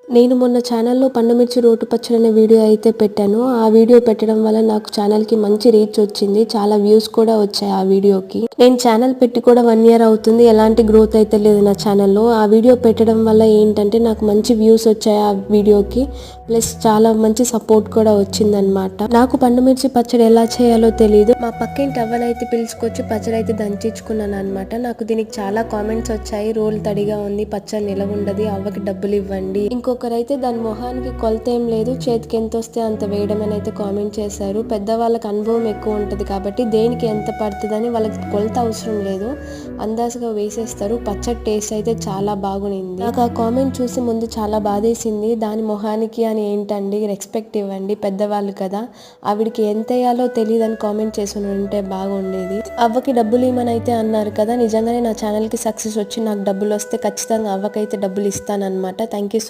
నేను మొన్న ఛానల్లో పండుమిర్చి రోటి పచ్చడి అనే వీడియో అయితే పెట్టాను. ఆ వీడియో పెట్టడం వల్ల నాకు ఛానల్‌కి మంచి రీచ్ వచ్చింది. చాలా వ్యూస్ కూడా వచ్చాయి ఆ వీడియోకి. నేను ఛానల్ పెట్టి కూడా 1 ఇయర్ అవుతుంది. ఎలాంటి గ్రోత్ అయితే లేదు నా ఛానల్‌లో. ఆ వీడియో పెట్టడం వల్ల ఏంటంటే నాకు మంచి వ్యూస్ వచ్చాయి ఆ వీడియోకి. ప్లస్ చాలా మంచి సపోర్ట్ కూడా వచ్చిందనమాట. నాకు పండుమిర్చి పచ్చడి ఎలా చేయాలో తెలీదు. మా పక్కింటి అవ్వనైతే పిలుచుకొచ్చి పచ్చడి అయితే దంచిచ్చుకున్నాను అనమాట. నాకు దీనికి చాలా కామెంట్స్ వచ్చాయి. రోల్ తడిగా ఉంది, పచ్చడి నిలవ ఉండదు, అవ్వకి డబ్బులు ఇవ్వండి. ఇంకొకరైతే దాని మొహానికి కొలత ఏం లేదు, చేతికి ఎంత వస్తే అంత వేయడం అని అయితే కామెంట్ చేశారు. పెద్దవాళ్ళకి అనుభవం ఎక్కువ ఉంటుంది కాబట్టి దేనికి ఎంత పడుతుందని వాళ్ళకి కొలత అవసరం లేదు, అందాజుగా వేసేస్తారు. పచ్చడి టేస్ట్ అయితే చాలా బాగునింది. నాకు ఆ కామెంట్ చూసి ముందు చాలా బాధేసింది. దాని మొహానికి అని ఏంటండి, రెస్పెక్ట్ ఇవ్వండి, పెద్దవాళ్ళు కదా, ఆవిడికి ఎంత వేయాలో తెలియదని కామెంట్ చేసి ఉంటే బాగుండేది. అవ్వకి డబ్బులు ఇవ్వమని అయితే అన్నారు కదా, నిజంగానే నా ఛానల్కి సక్సెస్ వచ్చి నాకు డబ్బులు వస్తే ఖచ్చితంగా అవ్వకైతే డబ్బులు ఇస్తానన్నమాట. Thank you.